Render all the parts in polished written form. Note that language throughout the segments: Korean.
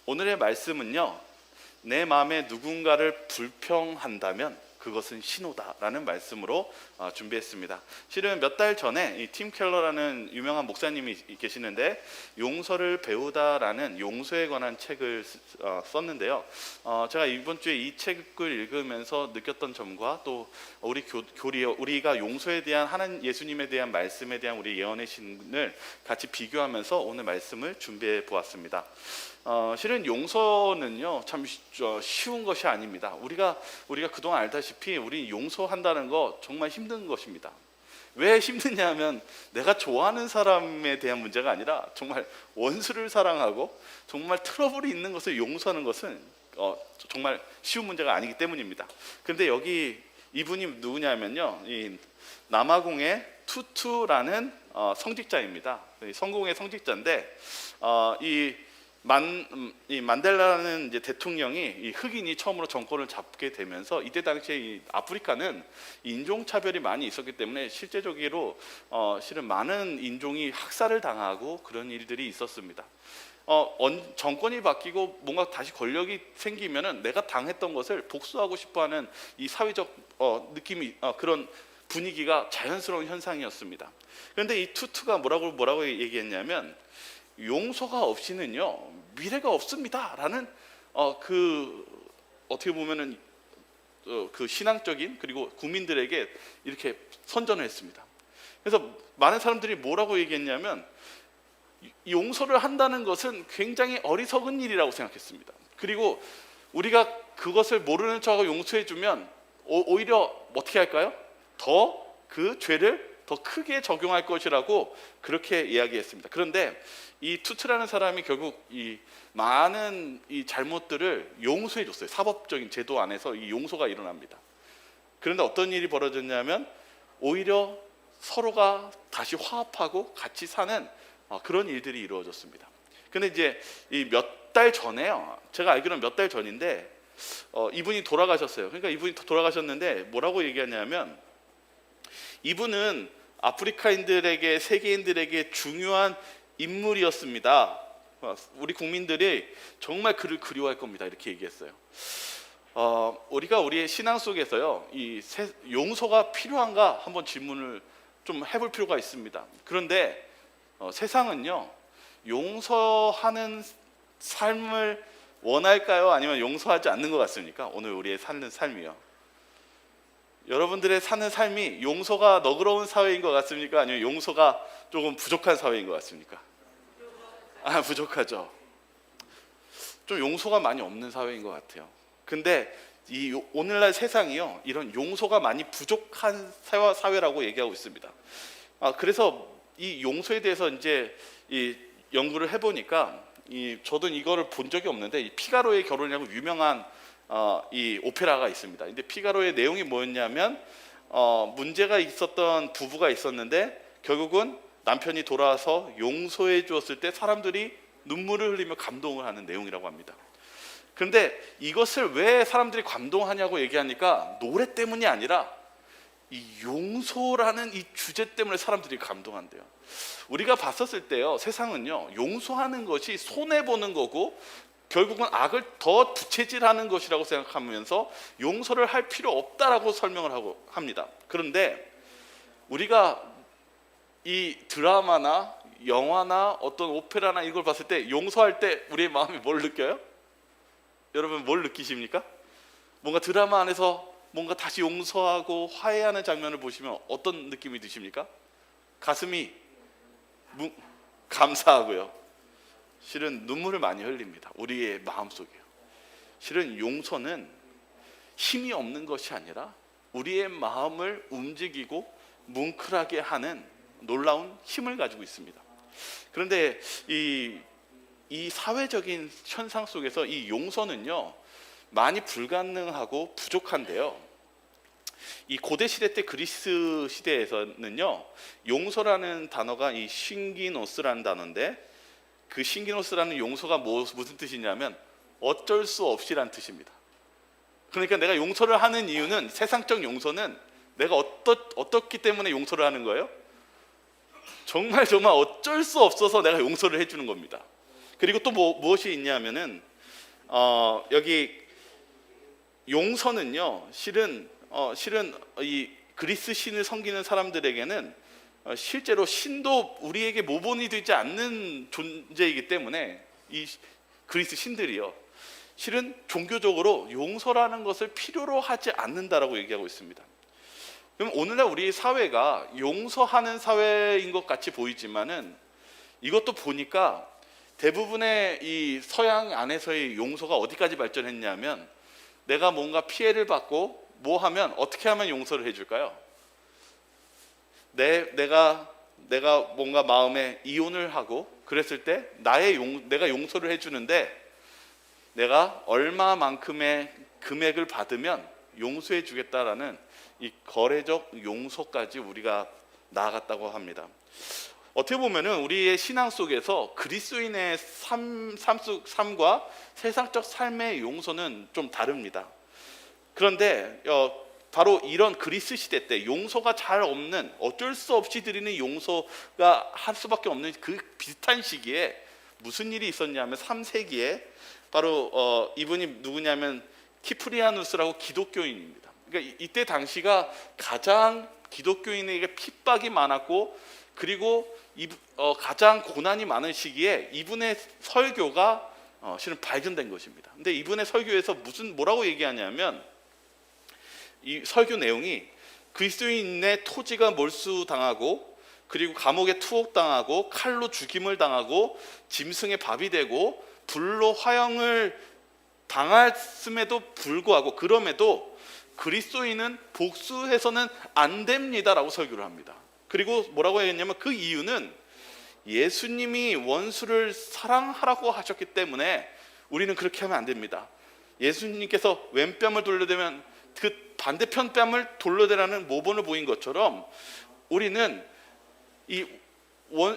오늘의 말씀은요, 내 마음에 누군가를 불평한다면 그것은 신호다라는 말씀으로 준비했습니다. 실은 몇 달 전에 이 팀 켈러라는 유명한 목사님이 계시는데 용서를 배우다라는 용서에 관한 책을 썼는데요. 제가 이번 주에 이 책을 읽으면서 느꼈던 점과 또 우리가 용서에 대한 하나님 예수님에 대한 말씀에 대한 우리 예언의 신을 같이 비교하면서 오늘 말씀을 준비해 보았습니다. 실은 용서는요 참 쉬운 것이 아닙니다. 우리가 그동안 알다시피 우리 용서한다는 거 정말 힘든 것입니다. 왜 힘드냐면 내가 좋아하는 사람에 대한 문제가 아니라 정말 원수를 사랑하고 정말 트러블이 있는 것을 용서하는 것은 정말 쉬운 문제가 아니기 때문입니다. 그런데 여기 이분이 누구냐면요, 이 남아공의 투투라는 성직자입니다. 성공의 성직자인데 이 만델라라는 이제 대통령이 이 흑인이 처음으로 정권을 잡게 되면서 이때 당시에 이 아프리카는 인종차별이 많이 있었기 때문에 실제적으로 실은 많은 인종이 학살을 당하고 그런 일들이 있었습니다. 정권이 바뀌고 뭔가 다시 권력이 생기면은 내가 당했던 것을 복수하고 싶어하는 이 사회적 느낌이 그런 분위기가 자연스러운 현상이었습니다. 그런데 이 투투가 뭐라고 얘기했냐면 용서가 없이는요 미래가 없습니다라는 어떻게 보면은 그 신앙적인 그리고 국민들에게 이렇게 선전을 했습니다. 그래서 많은 사람들이 뭐라고 얘기했냐면 용서를 한다는 것은 굉장히 어리석은 일이라고 생각했습니다. 그리고 우리가 그것을 모르는 척하고 용서해주면 오히려 어떻게 할까요? 더 그 죄를 더 크게 적용할 것이라고 그렇게 이야기했습니다. 그런데 이 투트라는 사람이 결국 이 많은 이 잘못들을 용서해 줬어요. 사법적인 제도 안에서 이 용서가 일어납니다. 그런데 어떤 일이 벌어졌냐면 오히려 서로가 다시 화합하고 같이 사는 그런 일들이 이루어졌습니다. 근데 이제 이 몇 달 전에요, 제가 알기로는 몇 달 전인데 이분이 돌아가셨어요. 그러니까 이분이 돌아가셨는데 뭐라고 얘기하냐면 이분은 아프리카인들에게, 세계인들에게 중요한 인물이었습니다. 우리 국민들이 정말 그를 그리워할 겁니다. 이렇게 얘기했어요. 우리가 우리의 신앙 속에서요, 이 용서가 필요한가 한번 질문을 좀 해볼 필요가 있습니다. 그런데 세상은요, 용서하는 삶을 원할까요? 아니면 용서하지 않는 것 같습니까? 오늘 우리의 사는 삶이요. 여러분들의 사는 삶이 용서가 너그러운 사회인 것 같습니까? 아니면 용서가 조금 부족한 사회인 것 같습니까? 부족하죠. 좀 용서가 많이 없는 사회인 것 같아요. 근데 이 오늘날 세상이요, 이런 용서가 많이 부족한 사회라고 얘기하고 있습니다. 그래서 이 용서에 대해서 이제 이 연구를 해보니까 저도 이거를 본 적이 없는데 이 피가로의 결혼이라고 유명한 이 오페라가 있습니다. 근데 피가로의 내용이 뭐였냐면 문제가 있었던 부부가 있었는데 결국은 남편이 돌아와서 용서해 주었을 때 사람들이 눈물을 흘리며 감동을 하는 내용이라고 합니다. 그런데 이것을 왜 사람들이 감동하냐고 얘기하니까 노래 때문이 아니라 이 용서라는 이 주제 때문에 사람들이 감동한대요. 우리가 봤었을 때요, 세상은요 용서하는 것이 손해보는 거고 결국은 악을 더 부채질하는 것이라고 생각하면서 용서를 할 필요 없다라고 설명을 하고 합니다. 그런데 우리가 이 드라마나 영화나 어떤 오페라나 이걸 봤을 때 용서할 때 우리의 마음이 뭘 느껴요? 여러분 뭘 느끼십니까? 뭔가 드라마 안에서 뭔가 다시 용서하고 화해하는 장면을 보시면 어떤 느낌이 드십니까? 가슴이 감사하고요. 실은 눈물을 많이 흘립니다. 우리의 마음속에요. 실은 용서는 힘이 없는 것이 아니라 우리의 마음을 움직이고 뭉클하게 하는 놀라운 힘을 가지고 있습니다. 그런데 이 사회적인 현상 속에서 이 용서는요 많이 불가능하고 부족한데요, 이 고대 시대 때 그리스 시대에서는요 용서라는 단어가 이 쉰기노스라는 단어인데 그 쉰기노스라는 용서가 무슨 뜻이냐면 어쩔 수 없이란 뜻입니다. 그러니까 내가 용서를 하는 이유는, 세상적 용서는 내가 어떻기 때문에 용서를 하는 거예요? 정말 어쩔 수 없어서 내가 용서를 해주는 겁니다. 그리고 또 무엇이 있냐면은 여기 용서는요, 실은 이 그리스 신을 섬기는 사람들에게는 실제로 신도 우리에게 모본이 되지 않는 존재이기 때문에 이 그리스 신들이요, 실은 종교적으로 용서라는 것을 필요로 하지 않는다라고 얘기하고 있습니다. 그럼 오늘날 우리 사회가 용서하는 사회인 것 같이 보이지만은 이것도 보니까 대부분의 이 서양 안에서의 용서가 어디까지 발전했냐면, 내가 뭔가 피해를 받고 뭐 하면 어떻게 하면 용서를 해줄까요? 내가 뭔가 마음에 이혼을 하고 그랬을 때 내가 용서를 해주는데, 내가 얼마만큼의 금액을 받으면 용서해 주겠다라는 이 거래적 용서까지 우리가 나아갔다고 합니다. 어떻게 보면은 우리의 신앙 속에서 그리스도인의 삶과 세상적 삶의 용서는 좀 다릅니다. 그런데 바로 이런 그리스 시대 때 용서가 잘 없는, 어쩔 수 없이 드리는 용서가 할 수밖에 없는 그 비슷한 시기에 무슨 일이 있었냐면 3세기에 바로 이분이 누구냐면 키프리아누스라고 기독교인입니다. 그러니까 이때 당시가 가장 기독교인에게 핍박이 많았고, 그리고 가장 고난이 많은 시기에 이분의 설교가 실은 발견된 것입니다. 근데 이분의 설교에서 뭐라고 얘기하냐면, 이 설교 내용이 그리스도인의 토지가 몰수당하고, 그리고 감옥에 투옥당하고, 칼로 죽임을 당하고, 짐승의 밥이 되고, 불로 화형을 당했음에도 불구하고, 그럼에도 그리스도인은 복수해서는 안 됩니다라고 설교를 합니다. 그리고 뭐라고 했냐면, 그 이유는 예수님이 원수를 사랑하라고 하셨기 때문에 우리는 그렇게 하면 안 됩니다. 예수님께서 왼뺨을 돌려대면 그 반대편 뺨을 돌려대라는 모본을 보인 것처럼 우리는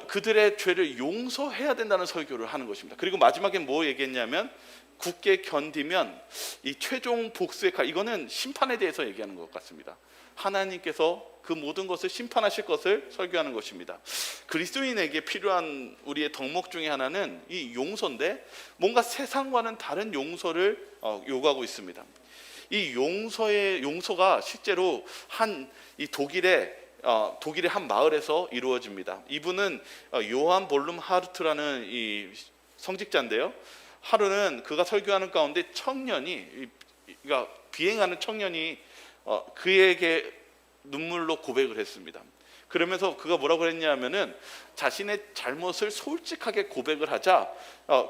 그들의 죄를 용서해야 된다는 설교를 하는 것입니다. 그리고 마지막에 뭐 얘기했냐면, 굳게 견디면 이 최종 복수의 칼, 이거는 심판에 대해서 얘기하는 것 같습니다. 하나님께서 그 모든 것을 심판하실 것을 설교하는 것입니다. 그리스도인에게 필요한 우리의 덕목 중에 하나는 이 용서인데, 뭔가 세상과는 다른 용서를 요구하고 있습니다. 이 용서가 실제로 이 독일의 한 마을에서 이루어집니다. 이분은 요한 볼룸 하르트라는 이 성직자인데요. 하루는 그가 설교하는 가운데 그러니까 비행하는 청년이 그에게 눈물로 고백을 했습니다. 그러면서 그가 뭐라고 했냐면은, 자신의 잘못을 솔직하게 고백을 하자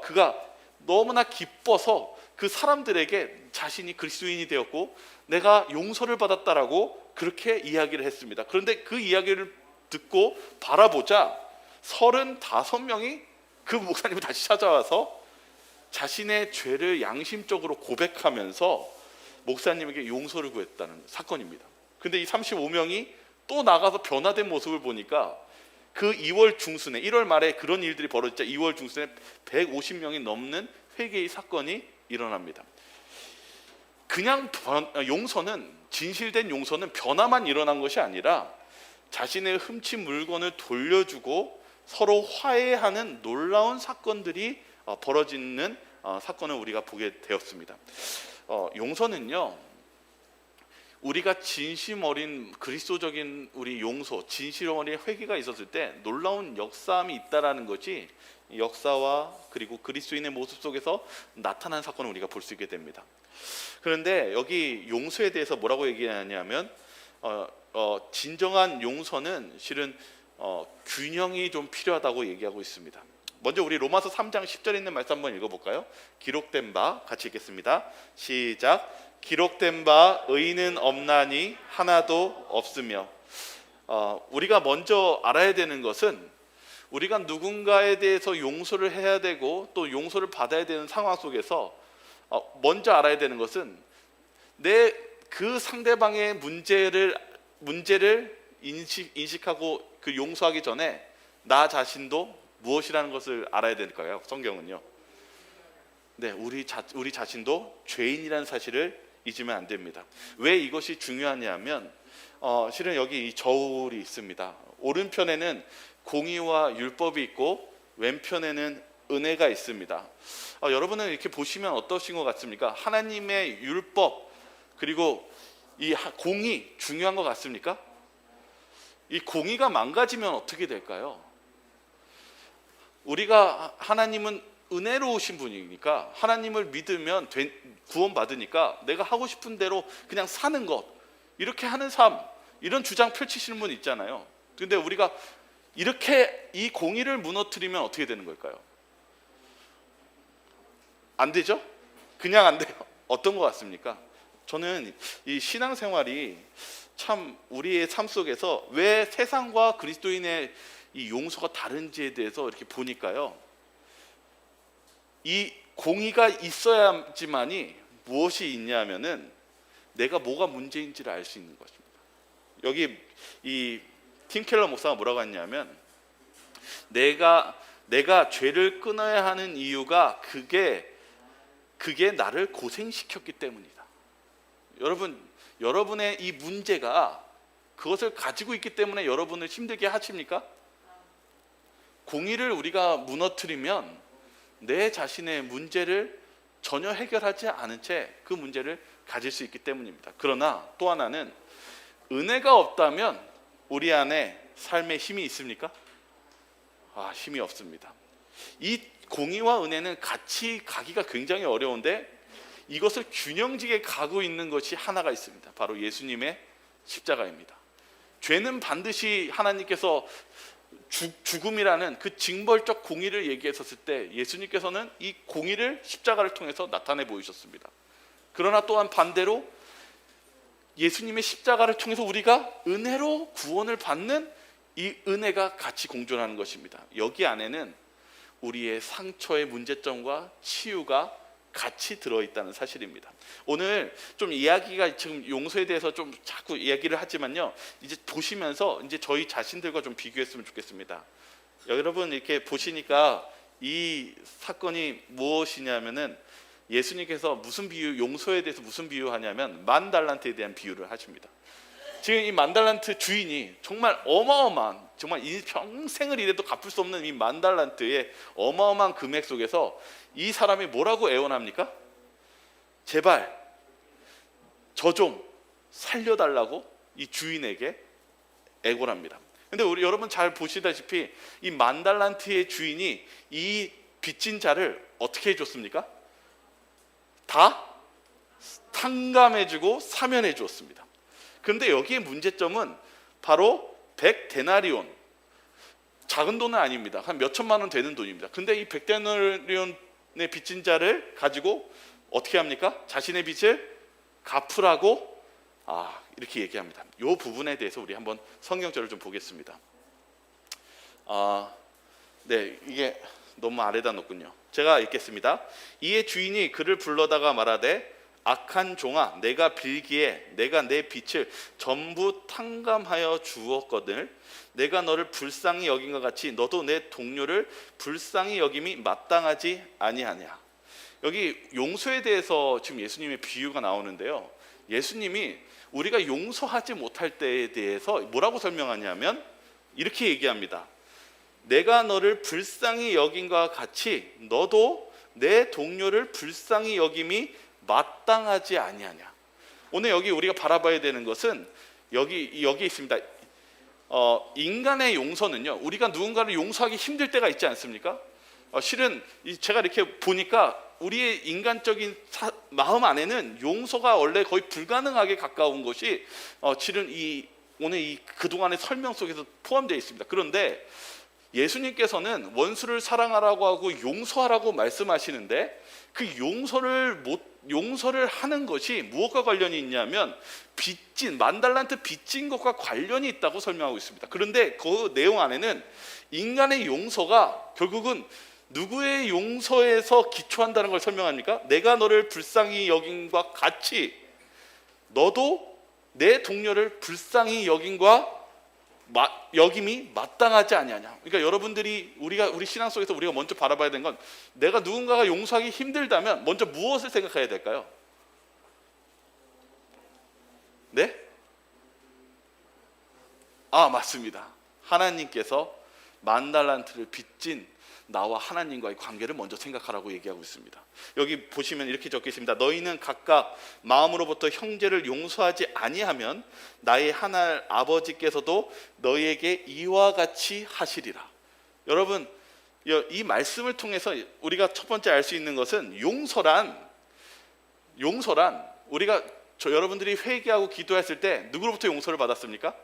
그가 너무나 기뻐서 그 사람들에게 자신이 그리스도인이 되었고 내가 용서를 받았다라고 그렇게 이야기를 했습니다. 그런데 그 이야기를 듣고 바라보자 35명이 그 목사님을 다시 찾아와서 자신의 죄를 양심적으로 고백하면서 목사님에게 용서를 구했다는 사건입니다. 근데 이 35명이 또 나가서 변화된 모습을 보니까 그 2월 중순에, 1월 말에 그런 일들이 벌어지자 2월 중순에 150명이 넘는 회개의 사건이 일어납니다. 그냥 용서는, 진실된 용서는 변화만 일어난 것이 아니라 자신의 훔친 물건을 돌려주고 서로 화해하는 놀라운 사건들이 벌어지는 사건을 우리가 보게 되었습니다. 용서는요, 우리가 진심 어린 그리스도적인 우리 용서, 진심 어린 회개가 있었을 때 놀라운 역사함이 있다라는 것이 역사와 그리고 그리스도인의 모습 속에서 나타난 사건을 우리가 볼 수 있게 됩니다. 그런데 여기 용서에 대해서 뭐라고 얘기하냐면 진정한 용서는 실은 균형이 좀 필요하다고 얘기하고 있습니다. 먼저 우리 로마서 3장 10절에 있는 말씀 한번 읽어볼까요? 기록된 바, 같이 읽겠습니다. 시작. 기록된 바 의인은 없나니 하나도 없으며. 우리가 먼저 알아야 되는 것은, 우리가 누군가에 대해서 용서를 해야 되고 또 용서를 받아야 되는 상황 속에서 먼저 알아야 되는 것은, 그 상대방의 문제를 인식하고 그 용서하기 전에 나 자신도 무엇이라는 것을 알아야 될까요? 성경은요. 네, 우리 자신도 죄인이라는 사실을 잊으면 안 됩니다. 왜 이것이 중요하냐면 실은 여기 이 저울이 있습니다. 오른편에는 공의와 율법이 있고 왼편에는 은혜가 있습니다. 여러분은 이렇게 보시면 어떠신 것 같습니까? 하나님의 율법 그리고 이 공의 중요한 것 같습니까? 이 공의가 망가지면 어떻게 될까요? 우리가 하나님은 은혜로우신 분이니까 하나님을 믿으면 구원받으니까 내가 하고 싶은 대로 그냥 사는 것, 이렇게 하는 삶, 이런 주장 펼치시는 분 있잖아요. 근데 우리가 이렇게 이 공의를 무너뜨리면 어떻게 되는 걸까요? 안 되죠? 그냥 안 돼요. 어떤 것 같습니까? 저는 이 신앙생활이 참 우리의 삶 속에서 왜 세상과 그리스도인의 이 용서가 다른지에 대해서 이렇게 보니까요, 이 공의가 있어야지만이 무엇이 있냐면은 내가 뭐가 문제인지를 알 수 있는 것입니다. 여기 이 팀 켈러 목사가 뭐라고 했냐면, 내가 죄를 끊어야 하는 이유가 그게 나를 고생시켰기 때문이다. 여러분의 이 문제가 그것을 가지고 있기 때문에 여러분을 힘들게 하십니까? 공의를 우리가 무너뜨리면 내 자신의 문제를 전혀 해결하지 않은 채 그 문제를 가질 수 있기 때문입니다. 그러나 또 하나는, 은혜가 없다면 우리 안에 삶에 힘이 있습니까? 힘이 없습니다. 이 공의와 은혜는 같이 가기가 굉장히 어려운데, 이것을 균형지게 가고 있는 것이 하나가 있습니다. 바로 예수님의 십자가입니다. 죄는 반드시 하나님께서 죽음이라는 그 징벌적 공의를 얘기했었을 때 예수님께서는 이 공의를 십자가를 통해서 나타내 보이셨습니다. 그러나 또한 반대로 예수님의 십자가를 통해서 우리가 은혜로 구원을 받는 이 은혜가 같이 공존하는 것입니다. 여기 안에는 우리의 상처의 문제점과 치유가 같이 들어있다는 사실입니다. 오늘 좀 이야기가 지금 용서에 대해서 좀 자꾸 이야기를 하지만요, 이제 보시면서 이제 저희 자신들과 좀 비교했으면 좋겠습니다. 여러분 이렇게 보시니까 이 사건이 무엇이냐면은, 예수님께서 무슨 용서에 대해서 무슨 비유하냐면 만 달란트에 대한 비유를 하십니다. 지금 이 만 달란트 주인이 정말 어마어마한, 정말 이 평생을 일해도 갚을 수 없는 이 만 달란트의 어마어마한 금액 속에서 이 사람이 뭐라고 애원합니까? 제발 저 좀 살려달라고 이 주인에게 애원합니다. 근데 여러분 잘 보시다시피 이 만 달란트의 주인이 이 빚진 자를 어떻게 해줬습니까? 다 탕감해주고 사면해 주었습니다. 그런데 여기에 문제점은 바로 100데나리온, 작은 돈은 아닙니다. 한 몇 천만 원 되는 돈입니다. 근데 이 100데나리온의 빚진 자를 가지고 어떻게 합니까? 자신의 빚을 갚으라고 이렇게 얘기합니다. 이 부분에 대해서 우리 한번 성경절을 좀 보겠습니다. 네, 이게 너무 아래다 놓군요. 제가 읽겠습니다. 이에 주인이 그를 불러다가 말하되, 악한 종아, 내가 빌기에 내가 내 빚을 전부 탕감하여 주었거늘 내가 너를 불쌍히 여긴 것 같이 너도 내 동료를 불쌍히 여김이 마땅하지 아니하냐. 여기 용서에 대해서 지금 예수님의 비유가 나오는데요, 예수님이 우리가 용서하지 못할 때에 대해서 뭐라고 설명하냐면 이렇게 얘기합니다. 내가 너를 불쌍히 여긴과 같이 너도 내 동료를 불쌍히 여김이 마땅하지 아니하냐. 오늘 여기 우리가 바라봐야 되는 것은 여기 있습니다. 인간의 용서는요, 우리가 누군가를 용서하기 힘들 때가 있지 않습니까? 실은 제가 이렇게 보니까 우리의 인간적인 마음 안에는 용서가 원래 거의 불가능하게 가까운 것이 실은 오늘 그동안의 설명 속에서 포함되어 있습니다. 그런데 예수님께서는 원수를 사랑하라고 하고 용서하라고 말씀하시는데, 그 용서를 하는 것이 무엇과 관련이 있냐면 만 달란트 빚진 것과 관련이 있다고 설명하고 있습니다. 그런데 그 내용 안에는 인간의 용서가 결국은 누구의 용서에서 기초한다는 걸 설명합니까? 내가 너를 불쌍히 여김과 같이 너도 내 동료를 불쌍히 여김이 마땅하지 아니하냐. 그러니까 여러분들이 우리 신앙 속에서 우리가 먼저 바라봐야 되는 건, 내가 누군가가 용서하기 힘들다면 먼저 무엇을 생각해야 될까요? 네? 맞습니다. 하나님께서 10,000달란트를 빚진 나와 하나님과의 관계를 먼저 생각하라고 얘기하고 있습니다. 여기 보시면 이렇게 적혀 있습니다. 너희는 각각 마음으로부터 형제를 용서하지 아니하면 나의 하늘 아버지께서도 너희에게 이와 같이 하시리라. 여러분, 이 말씀을 통해서 우리가 첫 번째 알 수 있는 것은 용서란 우리가 여러분들이 회개하고 기도했을 때 누구로부터 용서를 받았습니까?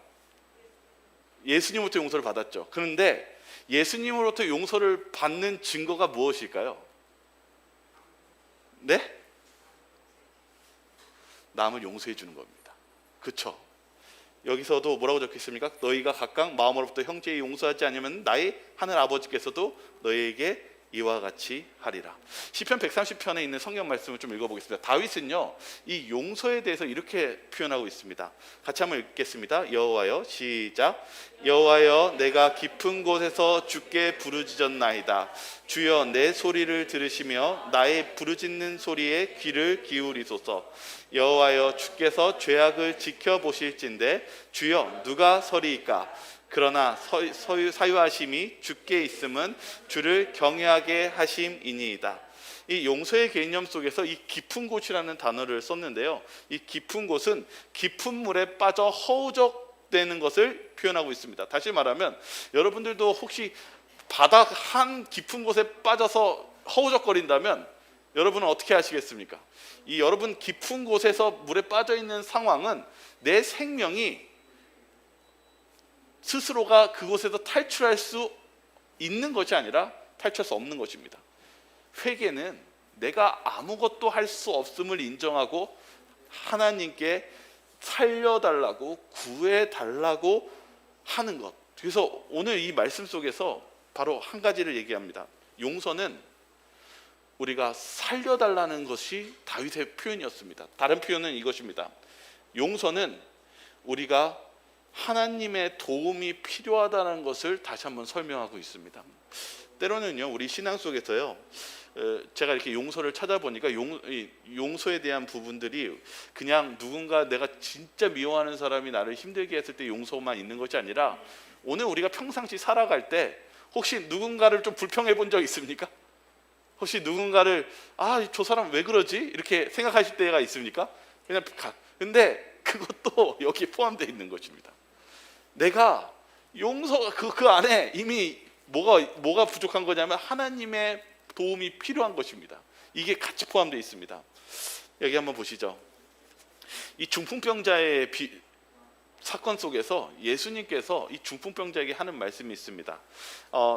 예수님으로부터 용서를 받았죠. 그런데 예수님으로부터 용서를 받는 증거가 무엇일까요? 네? 남을 용서해 주는 겁니다. 그렇죠? 여기서도 뭐라고 적혀 있습니까? 너희가 각각 마음으로부터 형제에 용서하지 않으면 나의 하늘 아버지께서도 너희에게 이와 같이 하리라. 시편 130편에 있는 성경 말씀을 좀 읽어보겠습니다. 다윗은요, 이 용서에 대해서 이렇게 표현하고 있습니다. 같이 한번 읽겠습니다. 여호와여, 시작. 여호와여, 내가 깊은 곳에서 주께 부르짖었나이다. 주여, 내 소리를 들으시며 나의 부르짖는 소리에 귀를 기울이소서. 여호와여, 주께서 죄악을 지켜보실진대 주여, 누가 서리이까? 그러나 사유하심이 주께 있음은 주를 경외하게 하심이니이다. 이 용서의 개념 속에서 이 깊은 곳이라는 단어를 썼는데요, 이 깊은 곳은 깊은 물에 빠져 허우적대는 것을 표현하고 있습니다. 다시 말하면 여러분들도 혹시 바다 한 깊은 곳에 빠져서 허우적거린다면 여러분은 어떻게 하시겠습니까? 이 여러분 깊은 곳에서 물에 빠져 있는 상황은 내 생명이 스스로가 그곳에서 탈출할 수 있는 것이 아니라 탈출할 수 없는 것입니다. 회개는 내가 아무것도 할 수 없음을 인정하고 하나님께 살려달라고 구해달라고 하는 것. 그래서 오늘 이 말씀 속에서 바로 한 가지를 얘기합니다. 용서는 우리가 살려달라는 것이 다윗의 표현이었습니다. 다른 표현은 이것입니다. 용서는 우리가 하나님의 도움이 필요하다는 것을 다시 한번 설명하고 있습니다. 때로는요, 우리 신앙 속에서요, 제가 이렇게 용서를 찾아보니까 용서에 대한 부분들이 그냥 누군가 내가 진짜 미워하는 사람이 나를 힘들게 했을 때 용서만 있는 것이 아니라 오늘 우리가 평상시 살아갈 때 혹시 누군가를 좀 불평해 본 적 있습니까? 혹시 누군가를 저 사람 왜 그러지? 이렇게 생각하실 때가 있습니까? 근데 그것도 여기에 포함되어 있는 것입니다. 내가 용서 그 안에 이미 뭐가 부족한 거냐면 하나님의 도움이 필요한 것입니다. 이게 같이 포함되어 있습니다. 여기 한번 보시죠. 이 중풍병자의 사건 속에서 예수님께서 이 중풍병자에게 하는 말씀이 있습니다.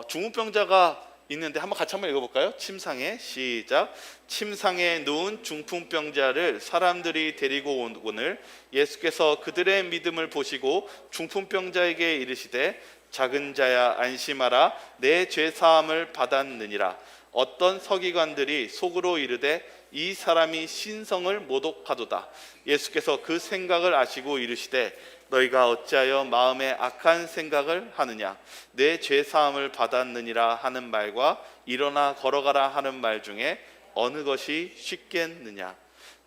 중풍병자가 있는데 같이 한번 읽어볼까요? 침상에, 시작. 침상에 누운 중풍병자를 사람들이 데리고 오늘 예수께서 그들의 믿음을 보시고 중풍병자에게 이르시되 작은 자야 안심하라 내 죄사함을 받았느니라. 어떤 서기관들이 속으로 이르되 이 사람이 신성을 모독하도다. 예수께서 그 생각을 아시고 이르시되 너희가 어찌하여 마음에 악한 생각을 하느냐. 내 죄사함을 받았느니라 하는 말과 일어나 걸어가라 하는 말 중에 어느 것이 쉽겠느냐.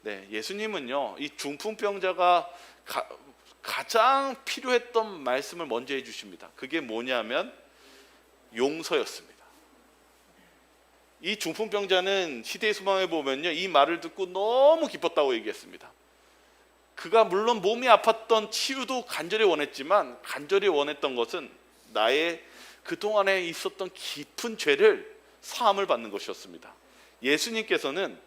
네, 예수님은요, 이 중풍병자가 가장 필요했던 말씀을 먼저 해주십니다. 그게 뭐냐면 용서였습니다. 이 중풍병자는 시대의 소망에 보면요, 이 말을 듣고 너무 기뻤다고 얘기했습니다. 그가 물론 몸이 아팠던 치유도 간절히 원했지만 간절히 원했던 것은 나의 그동안에 있었던 깊은 죄를 사함을 받는 것이었습니다. 예수님께서는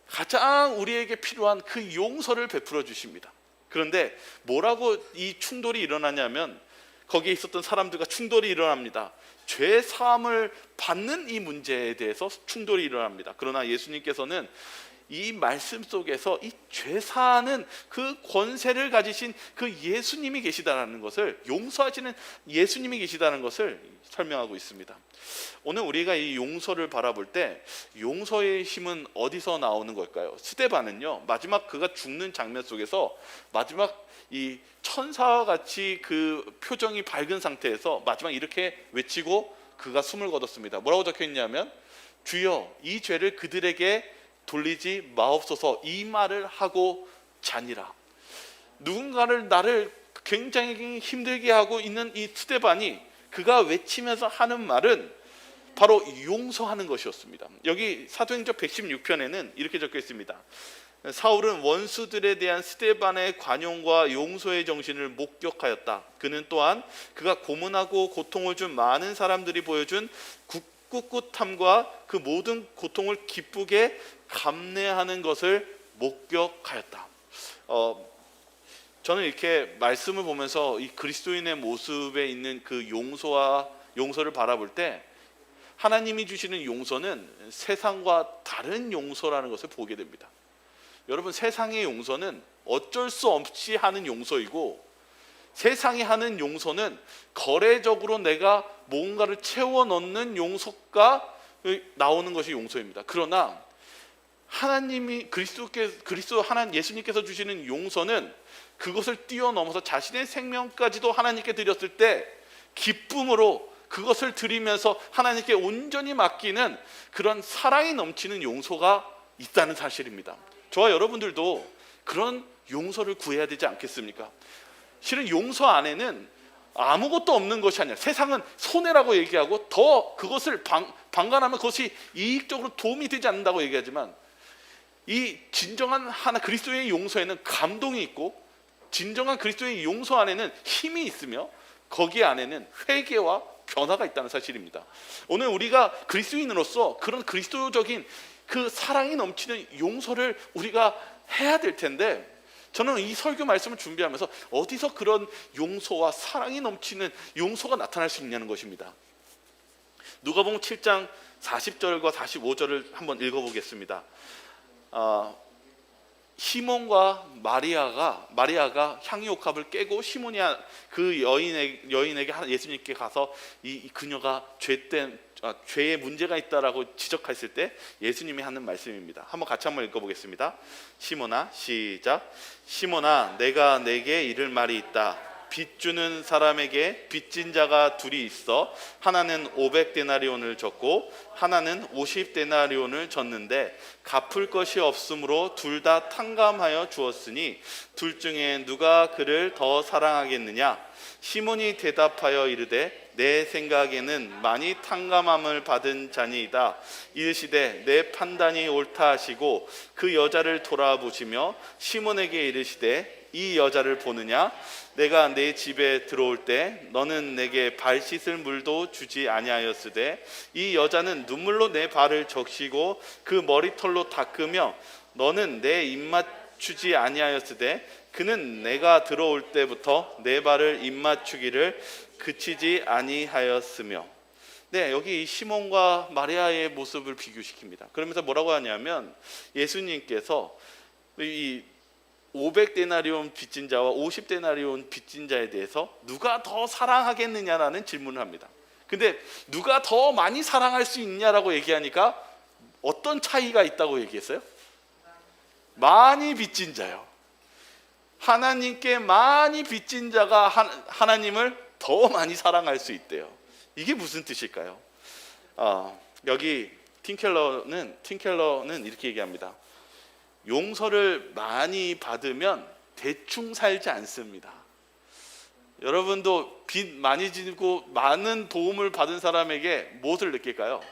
가장 우리에게 필요한 그 용서를 베풀어 주십니다. 그런데 뭐라고 이 충돌이 일어나냐면 거기에 있었던 사람들과 충돌이 일어납니다. 죄 사함을 받는 이 문제에 대해서 충돌이 일어납니다. 그러나 예수님께서는 이 말씀 속에서 이 죄사하는 그 권세를 가지신 그 예수님이 계시다는 것을, 용서하시는 예수님이 계시다는 것을 설명하고 있습니다. 오늘 우리가 이 용서를 바라볼 때 용서의 힘은 어디서 나오는 걸까요? 스데반은요, 마지막 그가 죽는 장면 속에서 마지막 이 천사와 같이 그 표정이 밝은 상태에서 마지막 이렇게 외치고 그가 숨을 거뒀습니다. 뭐라고 적혀 있냐면 주여 이 죄를 그들에게 돌리지 마옵소서, 이 말을 하고 자니라. 누군가를 나를 굉장히 힘들게 하고 있는 이 스데반이 그가 외치면서 하는 말은 바로 용서하는 것이었습니다. 여기 사도행전 116편에는 이렇게 적혀 있습니다. 사울은 원수들에 대한 스데반의 관용과 용서의 정신을 목격하였다. 그는 또한 그가 고문하고 고통을 준 많은 사람들이 보여준 꿋꿋함과 그 모든 고통을 기쁘게 감내하는 것을 목격하였다. 저는 이렇게 말씀을 보면서 이 그리스도인의 모습에 있는 그 용서를 바라볼 때 하나님이 주시는 용서는 세상과 다른 용서라는 것을 보게 됩니다. 여러분, 세상의 용서는 어쩔 수 없이 하는 용서이고, 세상이 하는 용서는 거래적으로 내가 뭔가를 채워 넣는 용서가 나오는 것이 용서입니다. 그러나 하나님이 예수님께서 주시는 용서는 그것을 뛰어넘어서 자신의 생명까지도 하나님께 드렸을 때 기쁨으로 그것을 드리면서 하나님께 온전히 맡기는 그런 사랑이 넘치는 용서가 있다는 사실입니다. 저와 여러분들도 그런 용서를 구해야 되지 않겠습니까? 실은 용서 안에는 아무것도 없는 것이 아니라, 세상은 손해라고 얘기하고 더 그것을 방관하면 그것이 이익적으로 도움이 되지 않는다고 얘기하지만, 이 진정한 그리스도의 용서에는 감동이 있고, 진정한 그리스도의 용서 안에는 힘이 있으며, 거기 안에는 회개와 변화가 있다는 사실입니다. 오늘 우리가 그리스도인으로서 그런 그리스도적인 그 사랑이 넘치는 용서를 우리가 해야 될 텐데, 저는 이 설교 말씀을 준비하면서 어디서 그런 용서와 사랑이 넘치는 용서가 나타날 수 있냐는 것입니다. 누가복음 7장 40절과 45절을 한번 읽어보겠습니다. 시몬과 마리아가 향유옥합을 깨고 시몬이 그 여인에게 예수님께 가서 이 그녀가 죄에 문제가 있다라고 지적했을 때 예수님이 하는 말씀입니다. 한번 읽어보겠습니다. 시몬아, 시작. 시몬아, 내가 내게 이를 말이 있다. 빚 주는 사람에게 빚진 자가 둘이 있어 하나는 500데나리온을 줬고 하나는 50데나리온을 줬는데 갚을 것이 없으므로 둘 다 탕감하여 주었으니 둘 중에 누가 그를 더 사랑하겠느냐? 시몬이 대답하여 이르되 내 생각에는 많이 탕감함을 받은 자니이다. 이르시되 내 판단이 옳다 하시고 그 여자를 돌아보시며 시몬에게 이르시되 이 여자를 보느냐? 내가 내 집에 들어올 때 너는 내게 발 씻을 물도 주지 아니하였으되 이 여자는 눈물로 내 발을 적시고 그 머리털로 닦으며 너는 내 입맞추지 아니하였으되 그는 내가 들어올 때부터 내 발을 입맞추기를 그치지 아니하였으며. 네, 여기 시몬과 마리아의 모습을 비교시킵니다. 그러면서 뭐라고 하냐면, 예수님께서 이 500데나리온 빚진 자와 50데나리온 빚진 자에 대해서 누가 더 사랑하겠느냐라는 질문을 합니다. 근데 누가 더 많이 사랑할 수 있냐라고 얘기하니까 어떤 차이가 있다고 얘기했어요? 많이 빚진 자요. 하나님께 많이 빚진 자가 하나님을 더 많이 사랑할 수 있대요. 이게 무슨 뜻일까요? 여기 팀켈러는 이렇게 얘기합니다. 용서를 많이 받으면 대충 살지 않습니다. 여러분도 빚 많이 지고 많은 도움을 받은 사람에게 무엇을 느낄까요?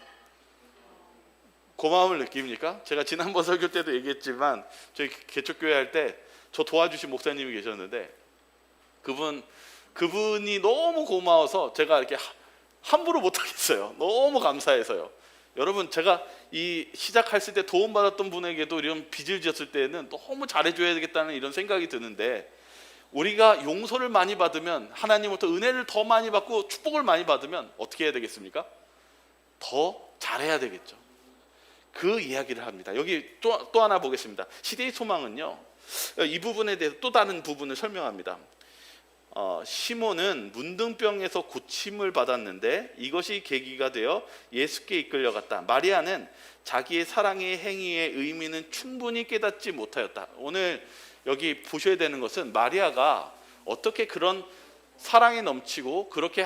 고마움을 느낍니까? 제가 지난번 설교 때도 얘기했지만 저희 개척교회 할 때 저 도와주신 목사님이 계셨는데 그분이 너무 고마워서 제가 이렇게 함부로 못하겠어요. 너무 감사해서요. 여러분, 제가 이 시작했을 때 도움받았던 분에게도 이런 빚을 지었을 때는 너무 잘해줘야 되겠다는 이런 생각이 드는데, 우리가 용서를 많이 받으면, 하나님부터 은혜를 더 많이 받고 축복을 많이 받으면 어떻게 해야 되겠습니까? 더 잘해야 되겠죠. 그 이야기를 합니다. 여기 또 하나 보겠습니다. 시대의 소망은요, 이 부분에 대해서 또 다른 부분을 설명합니다. 시몬은 문둥병에서 고침을 받았는데 이것이 계기가 되어 예수께 이끌려갔다. 마리아는 자기의 사랑의 행위의 의미는 충분히 깨닫지 못하였다. 오늘 여기 보셔야 되는 것은 마리아가 어떻게 그런 사랑에 넘치고 그렇게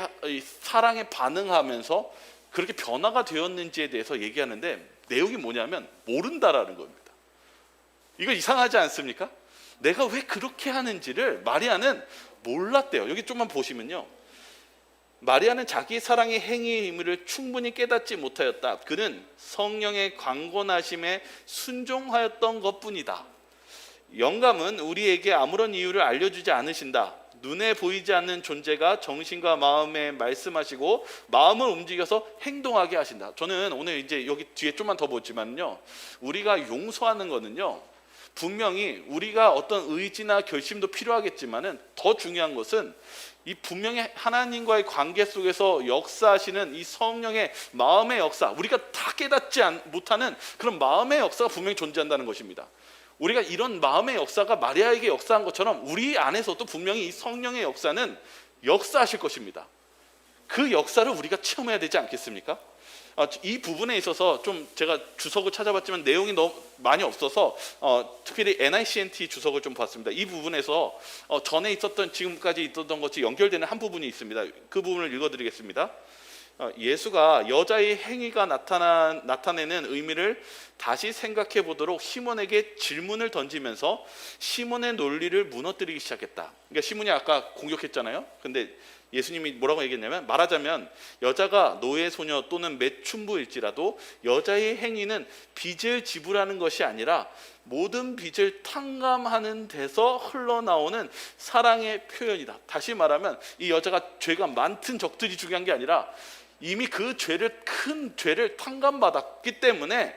사랑에 반응하면서 그렇게 변화가 되었는지에 대해서 얘기하는데, 내용이 뭐냐면 모른다라는 겁니다. 이거 이상하지 않습니까? 내가 왜 그렇게 하는지를 마리아는 몰랐대요. 여기 좀만 보시면요, 마리아는 자기 사랑의 행위의 의미를 충분히 깨닫지 못하였다. 그는 성령의 강권하심에 순종하였던 것뿐이다. 영감은 우리에게 아무런 이유를 알려주지 않으신다. 눈에 보이지 않는 존재가 정신과 마음에 말씀하시고 마음을 움직여서 행동하게 하신다. 저는 오늘 이제 여기 뒤에 좀만 더 보지만요, 우리가 용서하는 거는요, 분명히 우리가 어떤 의지나 결심도 필요하겠지만은 더 중요한 것은 이 분명히 하나님과의 관계 속에서 역사하시는 이 성령의 마음의 역사, 우리가 다 깨닫지 못하는 그런 마음의 역사가 분명히 존재한다는 것입니다. 우리가 이런 마음의 역사가 마리아에게 역사한 것처럼 우리 안에서도 분명히 이 성령의 역사는 역사하실 것입니다. 그 역사를 우리가 체험해야 되지 않겠습니까? 이 부분에 있어서 좀 제가 주석을 찾아봤지만 내용이 너무 많이 없어서 특별히 NICNT 주석을 좀 봤습니다. 이 부분에서 전에 있었던, 지금까지 있었던 것이 연결되는 한 부분이 있습니다. 그 부분을 읽어드리겠습니다. 예수가 여자의 행위가 나타내는 의미를 다시 생각해 보도록 시몬에게 질문을 던지면서 시몬의 논리를 무너뜨리기 시작했다. 그러니까 시몬이 아까 공격했잖아요. 근데 예수님이 뭐라고 얘기했냐면, 말하자면 여자가 노예 소녀 또는 매춘부일지라도 여자의 행위는 빚을 지불하는 것이 아니라 모든 빚을 탕감하는 데서 흘러나오는 사랑의 표현이다. 다시 말하면 이 여자가 죄가 많든 적든이 중요한 게 아니라 이미 그 큰 죄를 탕감받았기 때문에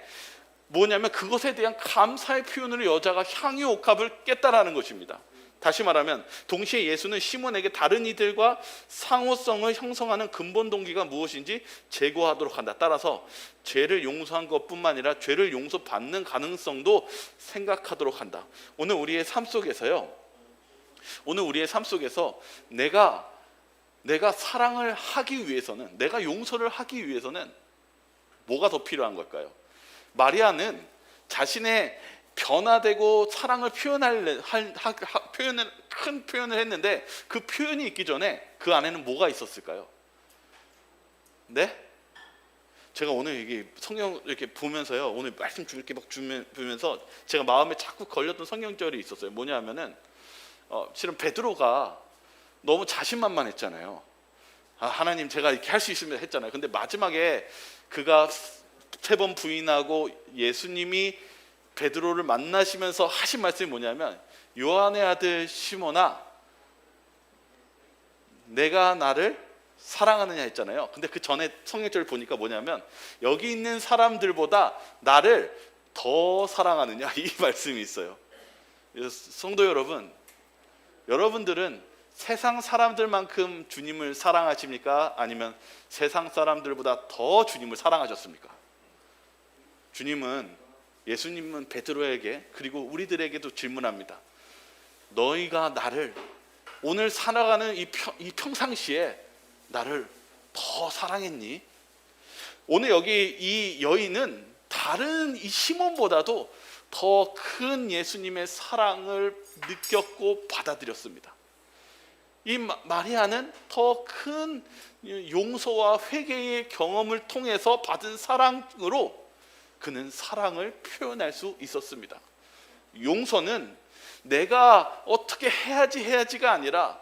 뭐냐면 그것에 대한 감사의 표현으로 여자가 향유옥합을 깼다라는 것입니다. 다시 말하면 동시에 예수는 시몬에게 다른 이들과 상호성을 형성하는 근본 동기가 무엇인지 제고하도록 한다. 따라서 죄를 용서한 것뿐만 아니라 죄를 용서받는 가능성도 생각하도록 한다. 오늘 우리의 삶 속에서 내가 사랑을 하기 위해서는, 내가 용서를 하기 위해서는 뭐가 더 필요한 걸까요? 마리아는 자신의 변화되고 사랑을 큰 표현을 했는데 그 표현이 있기 전에 그 안에는 뭐가 있었을까요? 네? 제가 오늘 이게 성경 이렇게 보면서요, 오늘 말씀 이렇게 막 보면서 제가 마음에 자꾸 걸렸던 성경절이 있었어요. 뭐냐 하면은 실은 베드로가 너무 자신만만했잖아요. 하나님 제가 이렇게 할 수 있으면 했잖아요. 근데 마지막에 그가 3번 부인하고 예수님이 베드로를 만나시면서 하신 말씀이 뭐냐면, 요한의 아들 시몬아, 내가 나를 사랑하느냐 했잖아요. 근데 그 전에 성경절을 보니까 뭐냐면, 여기 있는 사람들보다 나를 더 사랑하느냐, 이 말씀이 있어요. 성도 여러분, 여러분들은 세상 사람들만큼 주님을 사랑하십니까? 아니면 세상 사람들보다 더 주님을 사랑하셨습니까? 예수님은 베드로에게, 그리고 우리들에게도 질문합니다. 너희가 나를 오늘 살아가는 이 평상시에 나를 더 사랑했니? 오늘 여기 이 여인은 다른 이 시몬보다도 더 큰 예수님의 사랑을 느꼈고 받아들였습니다. 이 마리아는 더 큰 용서와 회개의 경험을 통해서 받은 사랑으로 그는 사랑을 표현할 수 있었습니다. 용서는 내가 어떻게 해야지가 아니라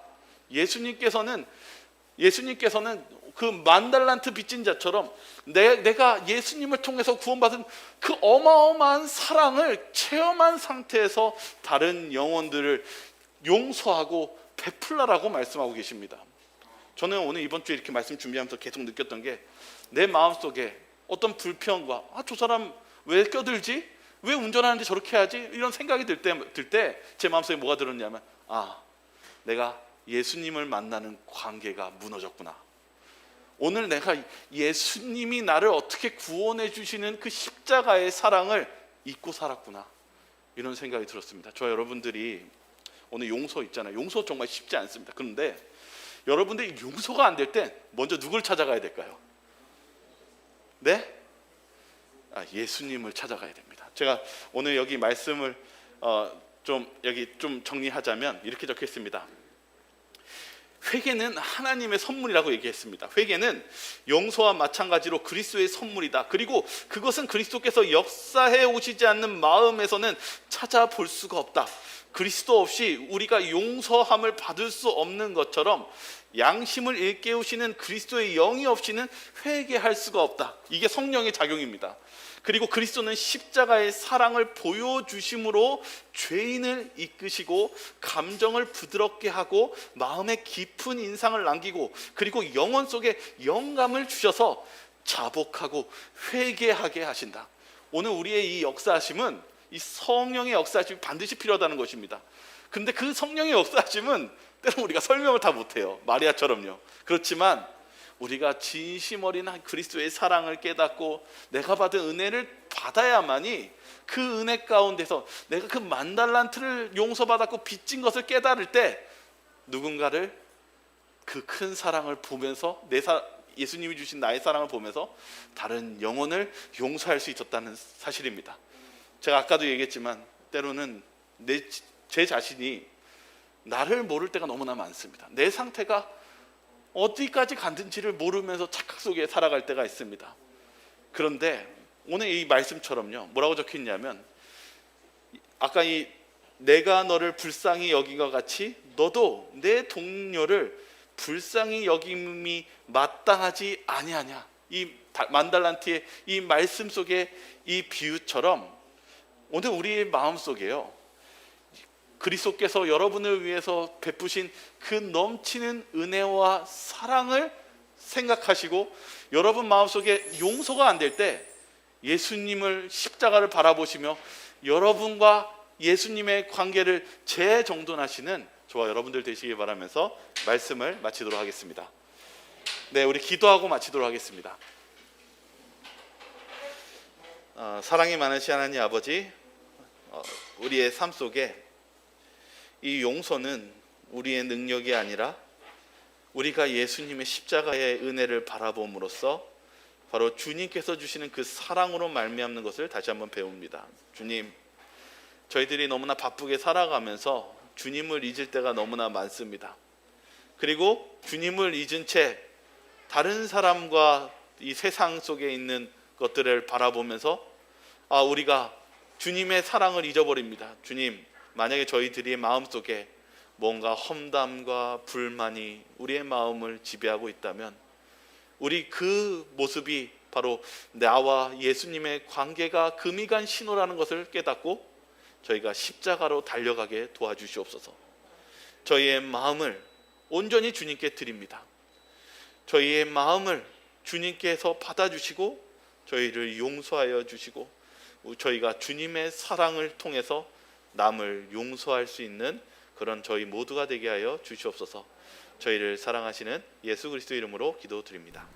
예수님께서는 그 만달란트 빚진 자처럼 내가 예수님을 통해서 구원받은 그 어마어마한 사랑을 체험한 상태에서 다른 영혼들을 용서하고 베풀라라고 말씀하고 계십니다. 저는 오늘 이번 주에 이렇게 말씀 준비하면서 계속 느꼈던 게, 내 마음속에 어떤 불평과 저 사람 왜 껴들지? 왜 운전하는데 저렇게 해야지? 이런 생각이 들 때 제 마음속에 뭐가 들었냐면, 내가 예수님을 만나는 관계가 무너졌구나. 오늘 내가 예수님이 나를 어떻게 구원해 주시는 그 십자가의 사랑을 잊고 살았구나. 이런 생각이 들었습니다. 저 여러분들이 오늘 용서 있잖아요. 용서 정말 쉽지 않습니다. 그런데 여러분들이 용서가 안 될 때 먼저 누굴 찾아가야 될까요? 네? 예수님을 찾아가야 됩니다. 제가 오늘 여기 말씀을 여기 좀 정리하자면 이렇게 적혀 있습니다. 회개는 하나님의 선물이라고 얘기했습니다. 회개는 용서와 마찬가지로 그리스도의 선물이다. 그리고 그것은 그리스도께서 역사해 오시지 않는 마음에서는 찾아볼 수가 없다. 그리스도 없이 우리가 용서함을 받을 수 없는 것처럼 양심을 일깨우시는 그리스도의 영이 없이는 회개할 수가 없다. 이게 성령의 작용입니다. 그리고 그리스도는 십자가의 사랑을 보여주심으로 죄인을 이끄시고 감정을 부드럽게 하고 마음에 깊은 인상을 남기고 그리고 영혼 속에 영감을 주셔서 자복하고 회개하게 하신다. 오늘 우리의 이 역사하심은, 이 성령의 역사하심이 반드시 필요하다는 것입니다. 그런데 그 성령의 역사하심은 때로는 우리가 설명을 다 못해요. 마리아처럼요. 그렇지만 우리가 진심 어린 그리스도의 사랑을 깨닫고 내가 받은 은혜를 받아야만이 그 은혜 가운데서 내가 그 10,000달란트를 용서받았고 빚진 것을 깨달을 때 누군가를 그 큰 사랑을 보면서 예수님이 주신 나의 사랑을 보면서 다른 영혼을 용서할 수 있었다는 사실입니다. 제가 아까도 얘기했지만 때로는 제 자신이 나를 모를 때가 너무나 많습니다. 내 상태가 어디까지 갔는지를 모르면서 착각 속에 살아갈 때가 있습니다. 그런데 오늘 이 말씀처럼요, 뭐라고 적혀 있냐면, 아까 이 내가 너를 불쌍히 여긴 것 같이 너도 내 동료를 불쌍히 여김이 마땅하지 아니하냐. 이 10,000달란트의 이 말씀 속에 이 비유처럼 오늘 우리의 마음 속에요, 그리스도께서 여러분을 위해서 베푸신 그 넘치는 은혜와 사랑을 생각하시고 여러분 마음속에 용서가 안 될 때 예수님을, 십자가를 바라보시며 여러분과 예수님의 관계를 재정돈하시는 저와 여러분들 되시길 바라면서 말씀을 마치도록 하겠습니다. 네, 우리 기도하고 마치도록 하겠습니다. 사랑이 많으신 하나님 아버지, 우리의 삶 속에 이 용서는 우리의 능력이 아니라 우리가 예수님의 십자가의 은혜를 바라봄으로써 바로 주님께서 주시는 그 사랑으로 말미암는 것을 다시 한번 배웁니다. 주님, 저희들이 너무나 바쁘게 살아가면서 주님을 잊을 때가 너무나 많습니다. 그리고 주님을 잊은 채 다른 사람과 이 세상 속에 있는 것들을 바라보면서 우리가 주님의 사랑을 잊어버립니다. 주님, 만약에 저희들의 마음속에 뭔가 험담과 불만이 우리의 마음을 지배하고 있다면 우리 그 모습이 바로 나와 예수님의 관계가 금이 간 신호라는 것을 깨닫고 저희가 십자가로 달려가게 도와주시옵소서. 저희의 마음을 온전히 주님께 드립니다. 저희의 마음을 주님께서 받아주시고 저희를 용서하여 주시고 저희가 주님의 사랑을 통해서 남을 용서할 수 있는 그런 저희 모두가 되게 하여 주시옵소서. 저희를 사랑하시는 예수 그리스도 이름으로 기도드립니다.